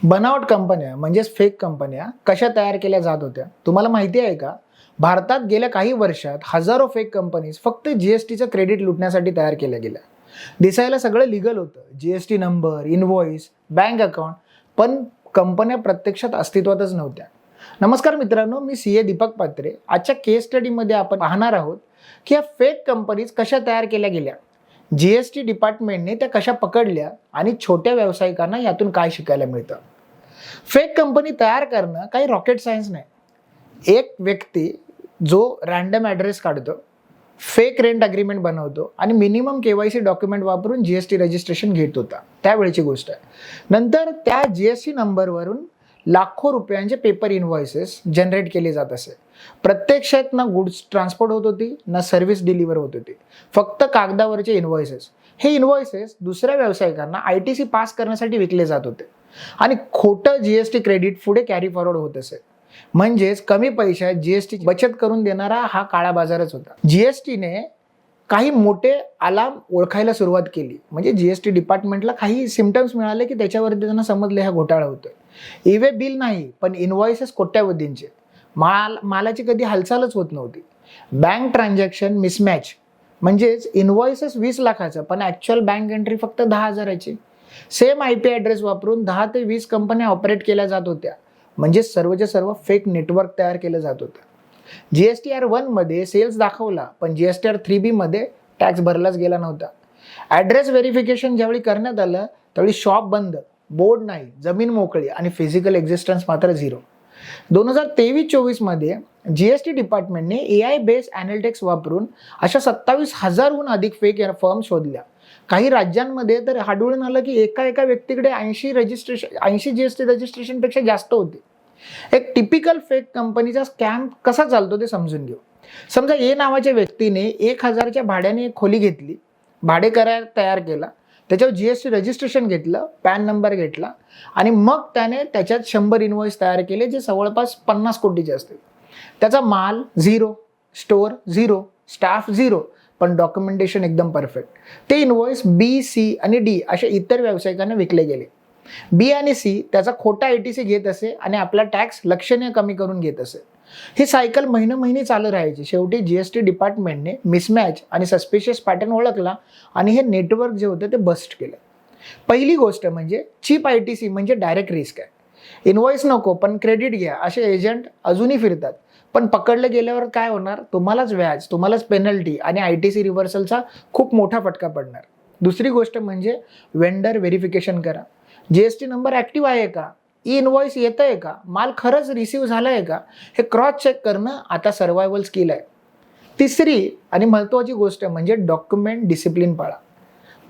बनावट कंपन्या म्हणजेच फेक कंपन्या कशा तयार केल्या जात होत्या तुम्हाला माहिती आहे का? भारतात गेल्या काही वर्षात हजारो फेक कंपनीज फक्त जीएसटीचं क्रेडिट लुटण्यासाठी तयार केल्या गेल्या. दिसायला सगळं लीगल होतं, GST number, invoice, bank account, पण कंपन्या प्रत्यक्षात अस्तित्वातच नव्हत्या. नमस्कार मित्रांनो, मी सीए दीपक पात्रे. आजच्या केस स्टडीमध्ये आपण पाहणार आहोत की या फेक कंपनीज कशा तयार केल्या गेल्या, जीएसटी डिपार्टमेंटने त्या कशा पकडल्या आणि छोट्या व्यावसायिकांना यातून काय शिकायला मिळतं. फेक कंपनी तयार करणं काही रॉकेट सायन्स नाही. एक व्यक्ती जो रँडम ॲड्रेस काढतो, फेक रेंट अग्रीमेंट बनवतो आणि मिनिमम केवायसी डॉक्युमेंट वापरून जीएसटी रजिस्ट्रेशन घेत होता, त्यावेळची गोष्ट आहे. नंतर त्या जीएसटी नंबरवरून लाखो रुपयांचे पेपर इनव्हॉइसेस जनरेट केले जात असे. प्रत्यक्षात ना गुड्स ट्रान्सपोर्ट होत होती, ना सर्व्हिस डिलिव्हर होत होती, फक्त कागदावरचे इनव्हॉइसेस. हे इनव्हॉइसेस दुसऱ्या व्यावसायिकांना ITC पास करण्यासाठी विकले जात होते आणि खोटं जीएसटी क्रेडिट पुढे कॅरी फॉरवर्ड होत असे. म्हणजेच कमी पैशात जीएसटी बचत करून देणारा हा काळा बाजारच होता. जीएसटीने काही मोठे अलार्म ओळखायला सुरुवात केली. म्हणजे जीएसटी डिपार्टमेंटला काही सिम्पटम्स मिळाले की त्याच्यावरती त्यांना समजले हा घोटाळा होतोय. ईवे बिल नाही, पण इनव्हॉइसेस कोट्यावधींचे. मालाची कधी हालचालच होत नव्हती. बँक ट्रान्झॅक्शन मिसमॅच, म्हणजेच इनव्हॉइसेस 20 लाखाचं पण ॲक्च्युअल बँक एंट्री फक्त 10,000ची. सेम IP ॲड्रेस वापरून 10 ते 20 कंपन्या ऑपरेट केल्या जात होत्या. म्हणजे सर्वच्या सर्व फेक नेटवर्क तयार केलं जात होतं. GSTR 1 मध्ये सेल्स दाखवला, पण GSTR 3B मध्ये टॅक्स भरलाच गेला नव्हता. ॲड्रेस व्हेरिफिकेशन ज्यावेळी करण्यात आलं त्यावेळी शॉप बंद, बोर्ड नाही, जमीन मोकळी आणि फिजिकल एक्झिस्टन्स मात्र 0. 2023-24 मध्ये जीएसटी डिपार्टमेंटने AI बेस्ड ॲनालिटिक्स वापरून अशा 27,000हून अधिक फेक फर्म शोधल्या. काही राज्यांमध्ये तर आढळून आलं की एका व्यक्तीकडे 80 जीएसटी रजिस्ट्रेशनपेक्षा जास्त होते. एक टिपिकल फेक कंपनीचा स्कॅम कसा चालतो ते समजून घेऊ. समजा ए नावाच्या व्यक्तीने 1,000च्या भाड्याने एक खोली घेतली, भाडे करार तयार केला, त्याच्यावर जीएसटी रजिस्ट्रेशन घेतलं, पॅन नंबर घेतला आणि मग त्याने त्याच्यात 100 इनव्हॉइस तयार केले जे जवळपास 50 कोटीचे असतील. त्याचा माल 0, स्टोअर 0, स्टाफ 0, पण डॉक्युमेंटेशन एकदम परफेक्ट. ते इनव्हॉइस B, C आणि D अशा इतर व्यावसायिकांना विकले गेले. B आणि C त्याचा खोटा ITC घेत असे आणि आपला टॅक्स लक्षणीय कमी करून घेत असे. ही सायकल महिने चालू राहायची. शेवटी जीएसटी डिपार्टमेंटने मिसमॅच आणि सस्पिशियस पॅटर्न ओळखला आणि हे नेटवर्क जे होतं ते बस्ट केलं. पहिली गोष्ट म्हणजे चीप ITC म्हणजे डायरेक्ट रिस्क आहे. इनव्हॉइस नको पण क्रेडिट घ्या असे एजंट अजूनही फिरतात. पण पकडलं गेल्यावर काय होणार? तुम्हालाच व्याज, तुम्हालाच पेनल्टी आणि ITC रिव्हर्सलचा खूप मोठा फटका पडणार. दुसरी गोष्ट म्हणजे वेंडर व्हेरिफिकेशन करा. जीएसटी नंबर ॲक्टिव्ह आहे का, इनव्हॉइस येत आहे का, माल खरंच रिसीव्ह झाला आहे का, हे क्रॉस चेक करणं आता सर्वायवल स्किल आहे. तिसरी आणि महत्त्वाची गोष्ट म्हणजे डॉक्युमेंट डिसिप्लिन पाळा.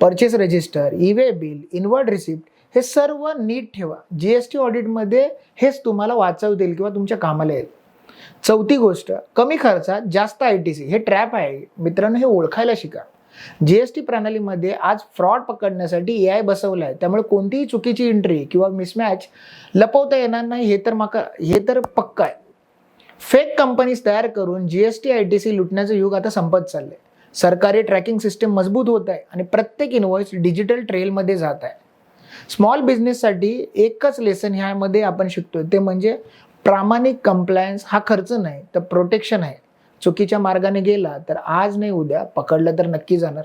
Purchase register, e-way bill, inward receipt हे सर्व नीट ठेवा. जीएसटी ऑडिटमध्ये हेच तुम्हाला वाचवतील किंवा तुमच्या कामाला येईल. चौथी गोष्ट, कमी खर्चात जास्त ITC हे ट्रॅप आहे मित्रांनो, हे ओळखायला शिका. जीएसटी प्रणालीमध्ये आज फ्रॉड पकडण्यासाठी AI बसवलं आहे, त्यामुळे कोणतीही चुकीची एंट्री किंवा मिसमॅच लपवता येणार नाही. हे तर पक्का आहे. फेक कंपनीज तयार करून जीएसटी ITC लुटण्याचं युग आता संपत चाललंय. सरकारी ट्रॅकिंग सिस्टीम मजबूत होत आहे आणि प्रत्येक इनव्हॉइस डिजिटल ट्रेलमध्ये जात आहे. स्मॉल बिझनेससाठी एकच लेसन ह्यामध्ये आपण शिकतोय, ते म्हणजे प्रामाणिक कंप्लायन्स हा खर्च नाही तर प्रोटेक्शन आहे. चुकीच्या मार्गाने गेला तर आज नाही उद्या पकडलं तर नक्की जाणार.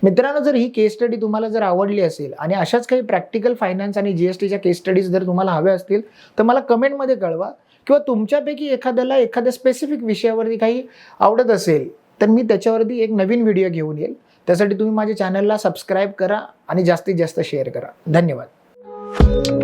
मित्रांनो, जर ही केस स्टडी तुम्हाला जर आवडली असेल आणि अशाच काही प्रॅक्टिकल फायनान्स आणि जीएसटीच्या केस स्टडीज जर तुम्हाला हव्या असतील तर मला कमेंटमध्ये कळवा. किंवा तुमच्यापैकी एखाद्याला एखाद्या स्पेसिफिक विषयावरती काही आवडत असेल तर मी त्याच्यावरती एक नवीन व्हिडिओ घेऊन येईल. त्यासाठी तुम्ही माझ्या चॅनलला सबस्क्राईब करा आणि जास्तीत जास्त शेअर करा. धन्यवाद.